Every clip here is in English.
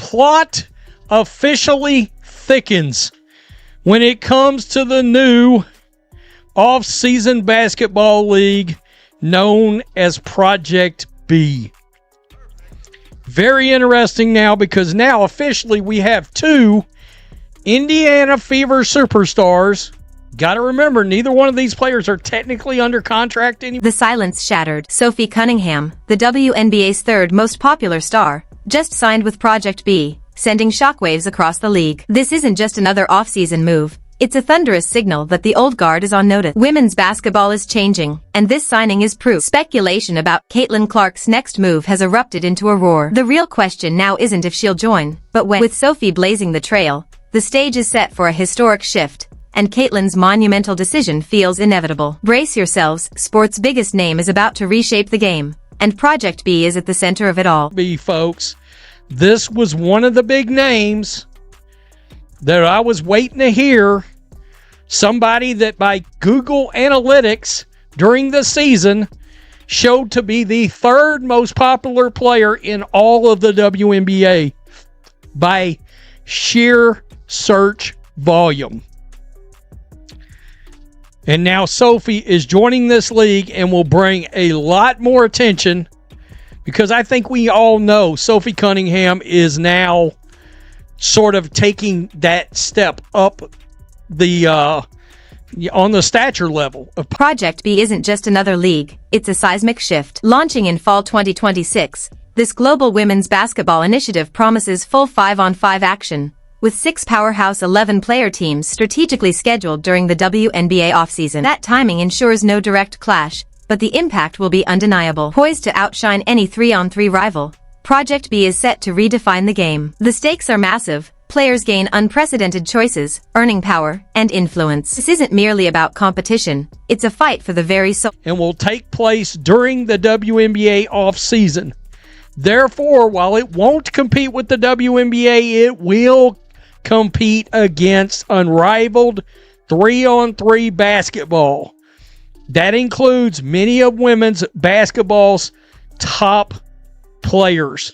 plot officially thickens when it comes to the new off-season basketball league known as Project B. Very interesting now, because now officially we have two Indiana Fever superstars. Got to remember, neither one of these players are technically under contract anymore. The silence shattered. Sophie Cunningham, the WNBA's third most popular star, just signed with Project B, sending shockwaves across the league. This isn't just another off-season move. It's a thunderous signal that the old guard is on notice. Women's basketball is changing, and this signing is proof. Speculation about Caitlin Clark's next move has erupted into a roar. The real question now isn't if she'll join, but when. With Sophie blazing the trail, the stage is set for a historic shift, and Caitlin's monumental decision feels inevitable. Brace yourselves, sport's biggest name is about to reshape the game, and Project B is at the center of it all. Folks, this was one of the big names that I was waiting to hear. Somebody that by Google Analytics during the season showed to be the third most popular player in all of the WNBA by sheer search volume. And now Sophie is joining this league and will bring a lot more attention, because I think we all know Sophie Cunningham is now sort of taking that step up the on the stature level of Project B isn't just another league, it's a seismic shift. Launching in fall 2026, this global women's basketball initiative promises full 5-on-5 action, with 6 powerhouse 11-player teams strategically scheduled during the WNBA offseason. That timing ensures no direct clash, but the impact will be undeniable. Poised to outshine any 3-on-3 rival, Project B is set to redefine the game. The stakes are massive. Players gain unprecedented choices, earning power, and influence. This isn't merely about competition. It's a fight for the very soul. And will take place during the WNBA offseason. Therefore, while it won't compete with the WNBA, it will compete against unrivaled 3-on-3 basketball. That includes many of women's basketball's top players.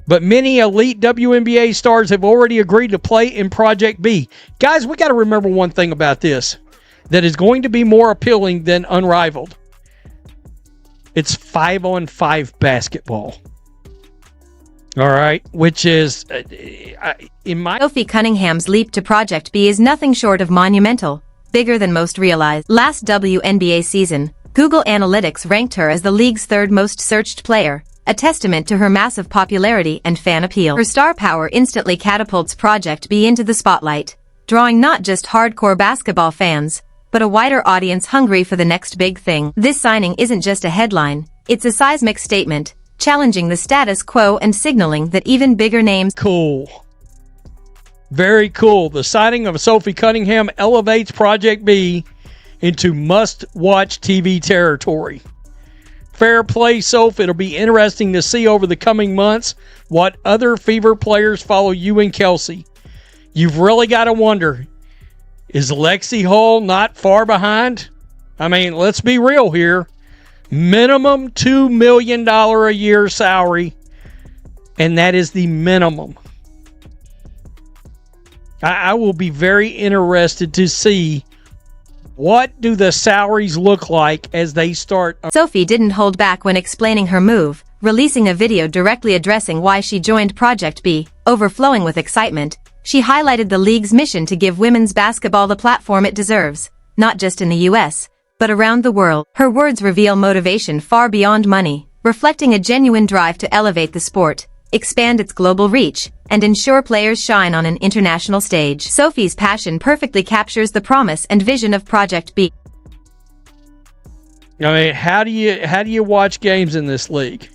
But many elite WNBA stars have already agreed to play in Project B. Guys, we got to remember one thing about this that is going to be more appealing than unrivaled. It's 5-on-5 basketball. All right, which is, in my... Sophie Cunningham's leap to Project B is nothing short of monumental, bigger than most realize. Last WNBA season, Google Analytics ranked her as the league's third most searched player, a testament to her massive popularity and fan appeal. Her star power instantly catapults Project B into the spotlight, drawing not just hardcore basketball fans, but a wider audience hungry for the next big thing. This signing isn't just a headline, it's a seismic statement, challenging the status quo and signaling that even bigger names... Cool. Very cool. The signing of Sophie Cunningham elevates Project B into must-watch TV territory. Fair play, Soph. It'll be interesting to see over the coming months what other Fever players follow you and Kelsey. You've really got to wonder, is Lexi Hull not far behind? I mean, let's be real here. Minimum $2 million a year salary, and that is the minimum. I will be very interested to see what do the salaries look like as they start. Sophie didn't hold back when explaining her move, releasing a video directly addressing why she joined Project B. Overflowing with excitement, she highlighted the league's mission to give women's basketball the platform it deserves, not just in the U.S., but around the world. Her words reveal motivation far beyond money, reflecting a genuine drive to elevate the sport, expand its global reach, and ensure players shine on an international stage. Sophie's passion perfectly captures the promise and vision of Project B. I mean, how do you watch games in this league?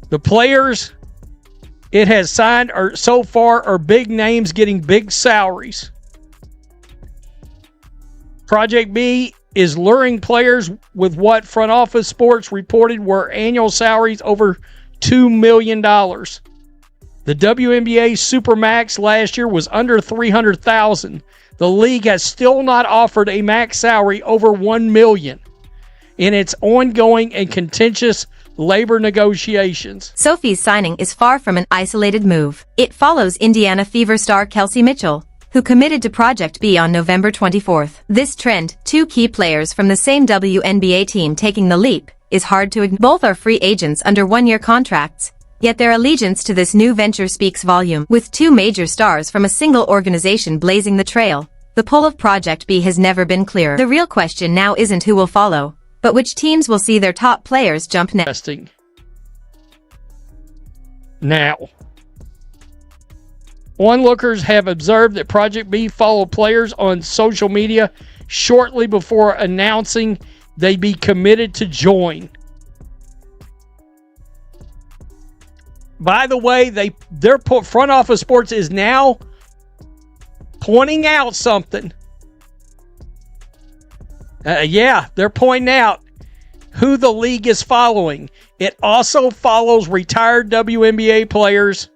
The players it has signed so far are big names getting big salaries. Project B is luring players with what Front Office Sports reported were annual salaries over $2 million. The WNBA Supermax last year was under $300,000. The league has still not offered a max salary over $1 million in its ongoing and contentious labor negotiations. Sophie's signing is far from an isolated move. It follows Indiana Fever star Kelsey Mitchell, who committed to Project B on November 24th. This trend, two key players from the same WNBA team taking the leap, is hard to ignore. Both are free agents under one-year contracts, yet their allegiance to this new venture speaks volume. With two major stars from a single organization blazing the trail, the pull of Project B has never been clearer. The real question now isn't who will follow, but which teams will see their top players jump next. Now, onlookers have observed that Project B followed players on social media shortly before announcing they'd be committed to join. By the way, their front office sports is now pointing out something. Yeah, they're pointing out who the league is following. It also follows retired WNBA players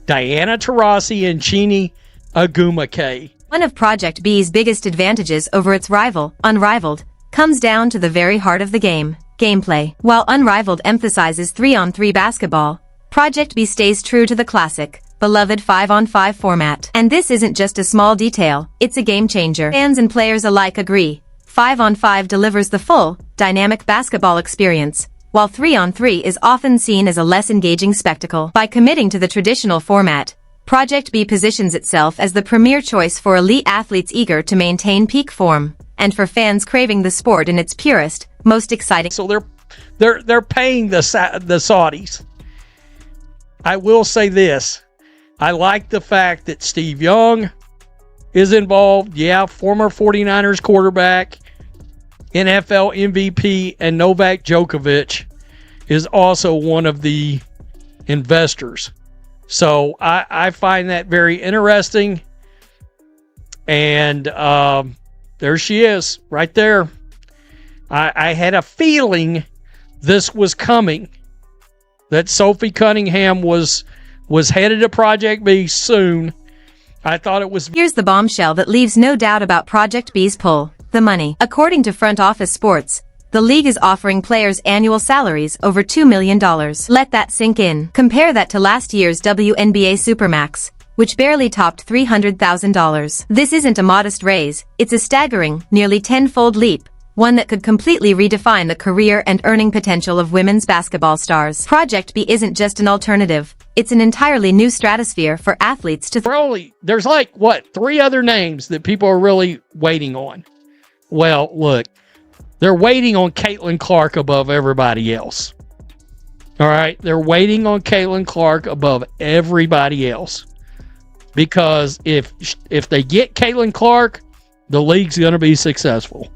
Diana Taurasi and Chini Agumake. One of Project B's biggest advantages over its rival, Unrivaled, comes down to the very heart of the game, gameplay. While Unrivaled emphasizes 3-on-3 basketball, Project B stays true to the classic, beloved 5-on-5 format. And this isn't just a small detail, it's a game changer. Fans and players alike agree. 5-on-5 delivers the full, dynamic basketball experience, while 3-on-3 is often seen as a less engaging spectacle. By committing to the traditional format, Project B positions itself as the premier choice for elite athletes eager to maintain peak form, and for fans craving the sport in its purest, most exciting. So they're paying the Saudis. I will say this. I like the fact that Steve Young is involved. Yeah, former 49ers quarterback, NFL MVP, and Novak Djokovic is also one of the investors. So I find that very interesting. And there she is, right there. I had a feeling this was coming, that Sophie Cunningham was headed to Project B soon. I thought it was... Here's the bombshell that leaves no doubt about Project B's pull: the money. According to Front Office Sports, the league is offering players annual salaries over $2 million. Let that sink in. Compare that to last year's WNBA Supermax, which barely topped $300,000. This isn't a modest raise, it's a staggering, nearly tenfold leap, one that could completely redefine the career and earning potential of women's basketball stars. Project B isn't just an alternative, it's an entirely new stratosphere for athletes to there's like, what, 3 other names that people are really waiting on. Well, look, they're waiting on Caitlin Clark above everybody else. All right? They're waiting on Caitlin Clark above everybody else. Because if they get Caitlin Clark, the league's going to be successful.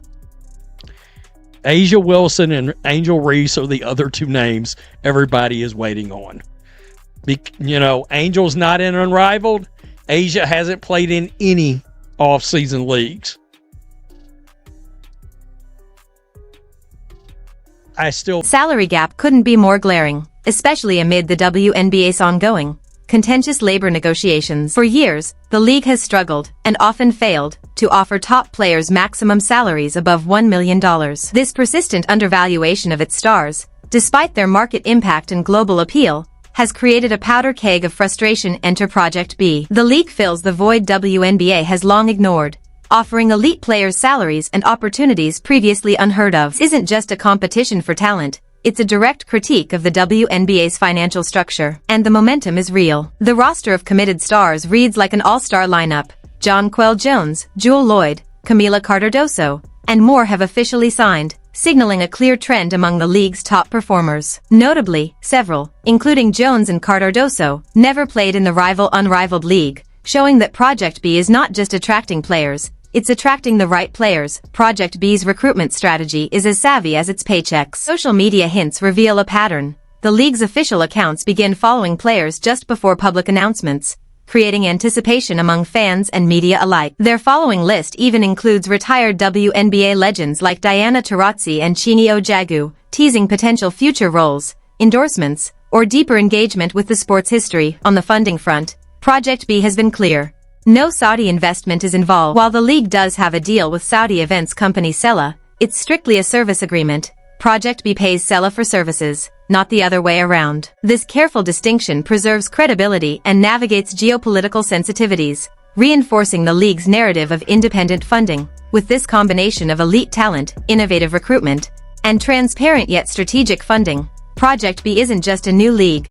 Asia Wilson and Angel Reese are the other 2 names everybody is waiting on. Angel's not in Unrivaled. Asia hasn't played in any off-season leagues. Salary gap couldn't be more glaring, especially amid the WNBA's ongoing, contentious labor negotiations. For years, the league has struggled, and often failed, to offer top players maximum salaries above $1 million. This persistent undervaluation of its stars, despite their market impact and global appeal, has created a powder keg of frustration. Enter Project B. The league fills the void WNBA has long ignored, offering elite players salaries and opportunities previously unheard of. This isn't just a competition for talent, it's a direct critique of the WNBA's financial structure. And the momentum is real. The roster of committed stars reads like an all-star lineup. Jonquel Jones, Jewel Lloyd, Camila Cardoso, and more have officially signed, signaling a clear trend among the league's top performers. Notably, several, including Jones and Cardoso, never played in the rival Unrivaled league, showing that Project B is not just attracting players, it's attracting the right players. Project B's recruitment strategy is as savvy as its paychecks. Social media hints reveal a pattern. The league's official accounts begin following players just before public announcements, creating anticipation among fans and media alike. Their following list even includes retired WNBA legends like Diana Taurasi and Chini Ojagu, teasing potential future roles, endorsements, or deeper engagement with the sport's history. On the funding front, Project B has been clear. No Saudi investment is involved. While the league does have a deal with Saudi events company Sela, it's strictly a service agreement, Project B pays Sella for services, not the other way around. This careful distinction preserves credibility and navigates geopolitical sensitivities, reinforcing the league's narrative of independent funding. With this combination of elite talent, innovative recruitment, and transparent yet strategic funding, Project B isn't just a new league,